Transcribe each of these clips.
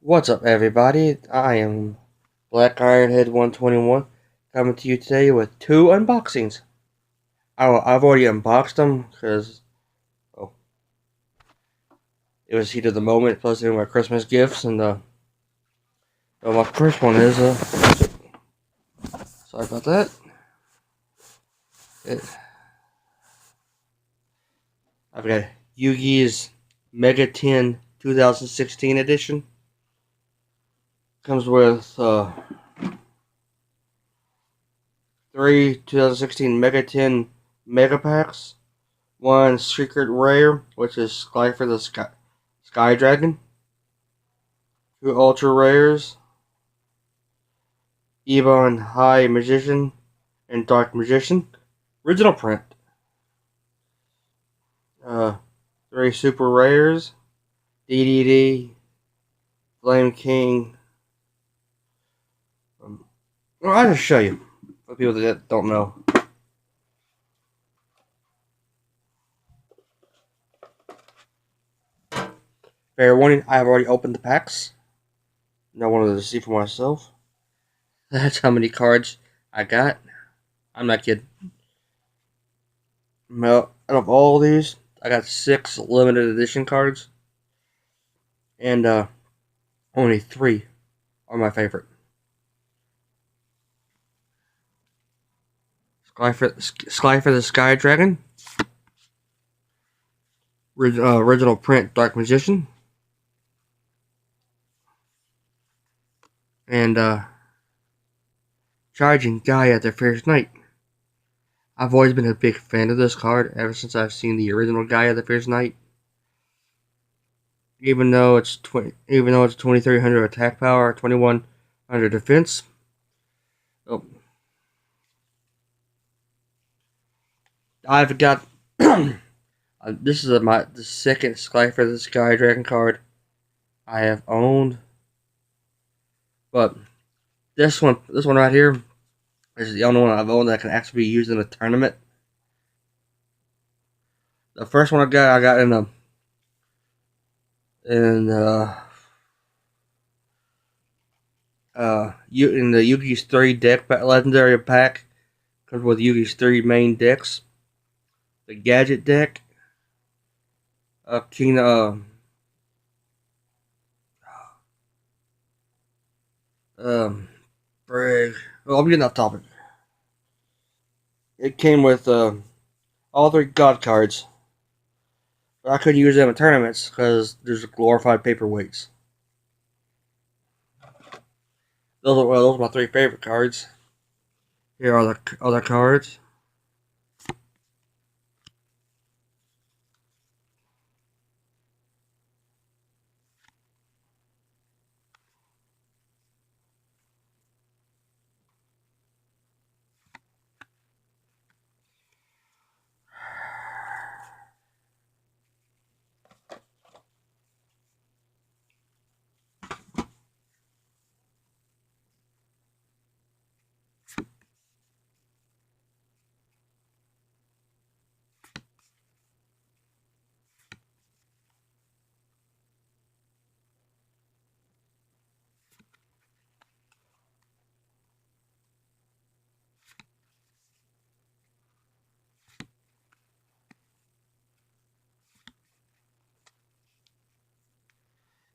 What's up, everybody? I am Black Ironhead 121 coming to you today with two unboxings. I've already unboxed them because it was heat of the moment, plus they were my Christmas gifts. And my first one is sorry about that. I've got Yu-Gi's Mega 10 2016 edition. Comes with three 2016 Mega 10 Mega Packs. One secret rare, which is Slifer the Sky Dragon. Two ultra rares, Ebon High Magician and Dark Magician. Original print. Uh, Three super rares, DDD, Flame King. Well, I'll just show you for people that don't know. Fair warning, I have already opened the packs. I wanted to see for myself. That's how many cards I got. I'm not kidding. Well, out of all these, I got 6 limited edition cards. And only 3 are my favorite. Slifer the Sky Dragon. Original print Dark Magician. And Charging Gaia the Fierce Knight. I've always been a big fan of this card ever since I've seen the original Gaia the Fierce Knight. Even though it's 2300 attack power, 2100 defense. Oh. I've got this is the second Slifer the Sky Dragon card I have owned. But this one right here is the only one I've owned that can actually be used in a tournament. The first one I got in in the Yu-Gi's 3 deck legendary pack. Comes with Yu-Gi's 3 main decks. The gadget deck. King Brig. Well, I'm getting off topic. It came with all 3 god cards. But I couldn't use them in tournaments because there's glorified paperweights. Those are my 3 favorite cards. Here are the other cards.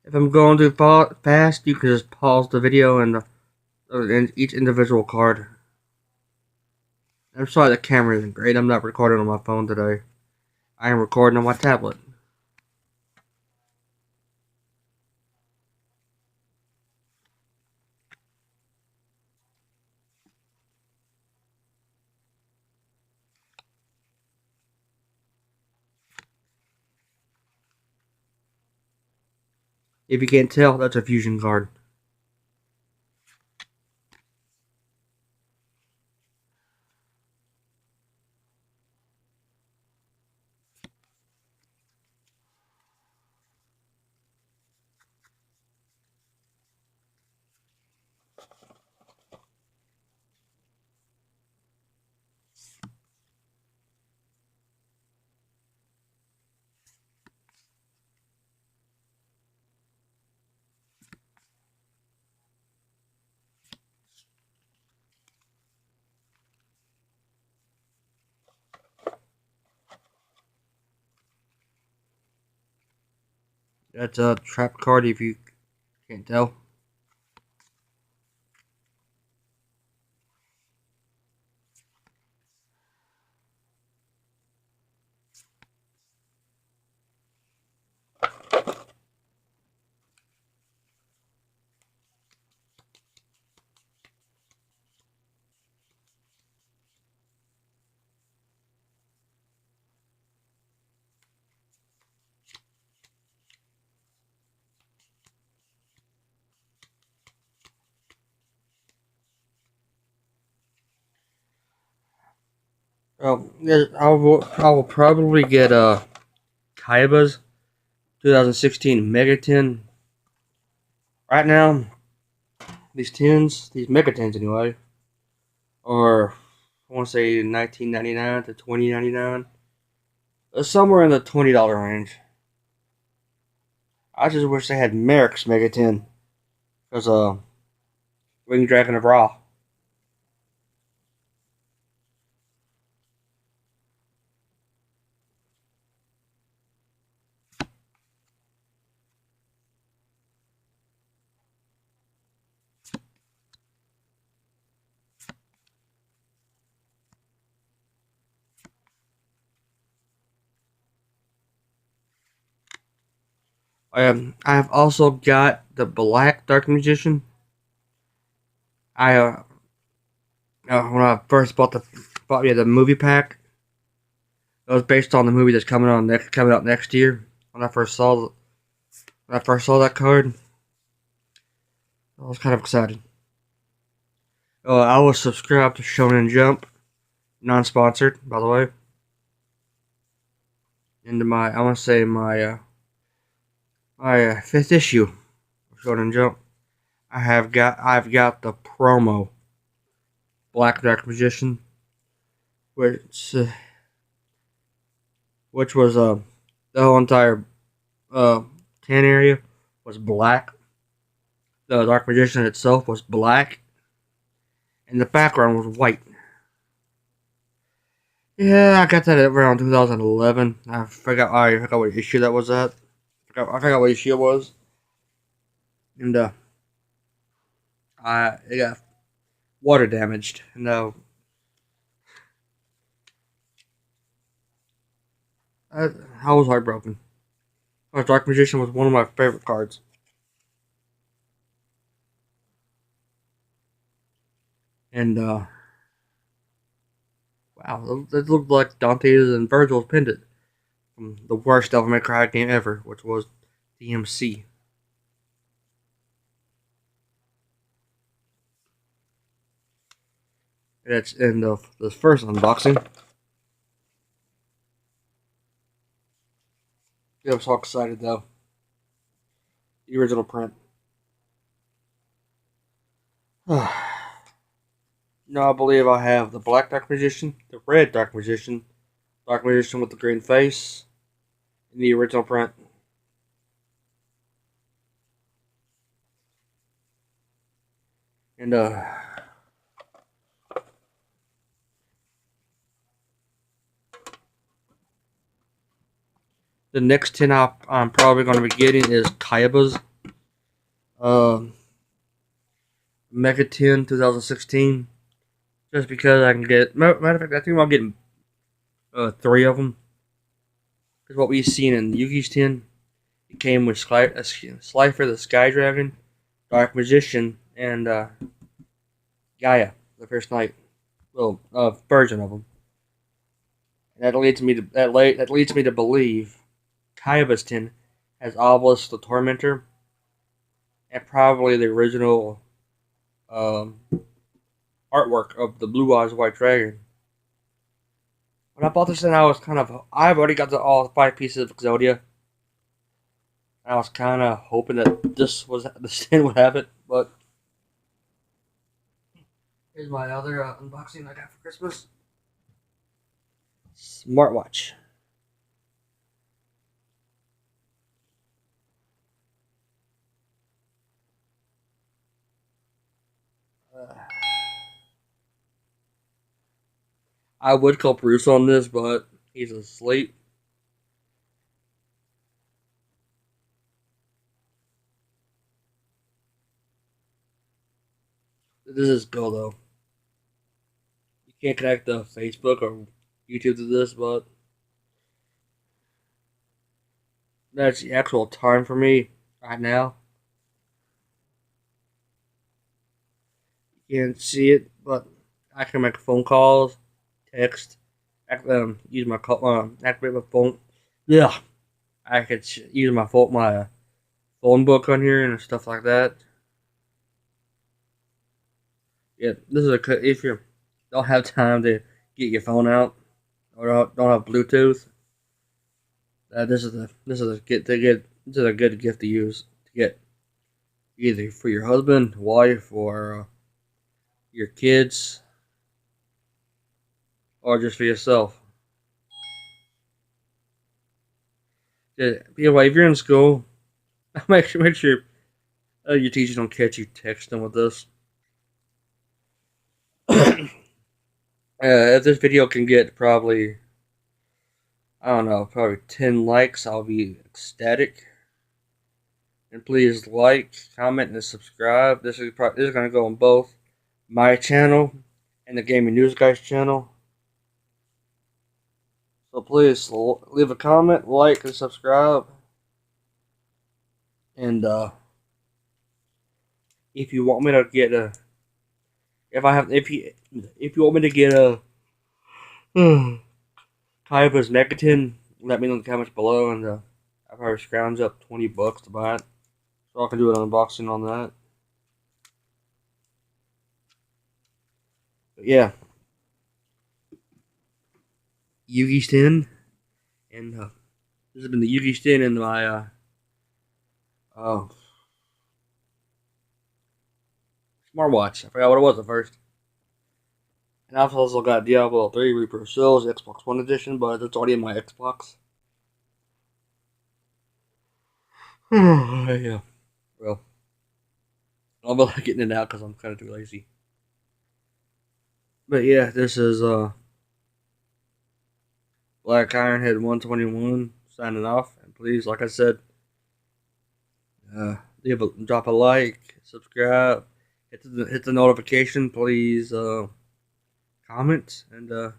If I'm going too fast, you can just pause the video and each individual card. I'm sorry the camera isn't great. I'm not recording on my phone today. I am recording on my tablet. If you can't tell, that's a fusion card. That's a trap card if you can't tell. Yeah, I will probably get Kaiba's 2016 Mega 10. Right now, these Mega 10s anyway, are I want to say 19.99 to 20.99, somewhere in the $20 range. I just wish they had Merrick's Mega 10 because Wing Dragon of Ra. I have also got the Black Dark Magician. I when I first bought the movie pack, it was based on the movie that's coming out next year. When I first saw that card, I was kind of excited. I was subscribed to Shonen Jump, non-sponsored, by the way. Into I want to say my fifth issue of Shonen Jump. I've got the promo Black Dark Magician, which uh, which was the whole entire uh, tan area was black. The Dark Magician itself was black, and the background was white. Yeah, I got that around 2011. I forgot what issue that was at. I forgot what issue it was, and it got water damaged. And I, I was heartbroken. Dark Magician was one of my favorite cards, and wow, it looked like Dante's and Virgil's pendant from the worst Devil May Cry game ever, which was DMC. That's in the first unboxing. Yeah, I'm so excited though. The original print. No, I believe I have the Black Dark Magician, the Red Dark Magician with the green face, in the original print. And the next 10 I'm probably going to be getting is Kaiba's uh, Mega 10 2016. Just because I can get. Matter of fact, I think I'm getting three of them. Because what we've seen in Yugi's 10, it came with Slifer the Sky Dragon, Dark Magician, and Gaia, the first night. Well, version of them. And that leads me to believe Kaiba's 10 has Obelisk the Tormentor and probably the original um, artwork of the Blue Eyes White Dragon. When I bought this in, I've already got all 5 pieces of Exodia. I was kind of hoping that the stand would have it, but here's my other unboxing I got for Christmas. Smartwatch. Uh, I would call Bruce on this, but he's asleep. This is cool though. You can't connect the Facebook or YouTube to this, but that's the actual time for me right now. You can't see it, but I can make phone calls, text, use my activate my phone. Yeah, I could use my phone book on here and stuff like that. Yeah, this is if you don't have time to get your phone out or don't have Bluetooth. This is a good gift to use to get either for your husband, wife, or your kids, or just for yourself. Yeah, if you're in school, make sure your teachers don't catch you texting with this. If this video can get probably, I don't know, probably 10 likes, I'll be ecstatic. And please like, comment, and subscribe. This is going to go on both my channel and the Gaming News Guys channel. So please leave a comment, like, and subscribe. And if you want me to get a, if you want me to get a Kaiba's Megaton, let me know in the comments below, and I'll probably scrounge up $20 to buy it, so I can do an unboxing on that. But yeah, Yugi's 10, and this has been the Yugi's 10 and my oh smartwatch. I forgot what it was at first. And I've also got Diablo 3 Reaper of Souls Xbox One edition, but it's already in my Xbox. Yeah. Well, I'm not getting it out because I'm kind of too lazy. But yeah, this is Black Ironhead 121 signing off. And please, like I said, drop a like, subscribe, hit the notification. Please comment, and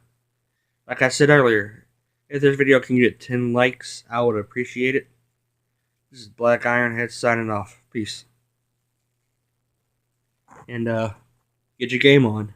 like I said earlier, if this video can get 10 likes, I would appreciate it. This is Black Ironhead signing off. Peace. And get your game on.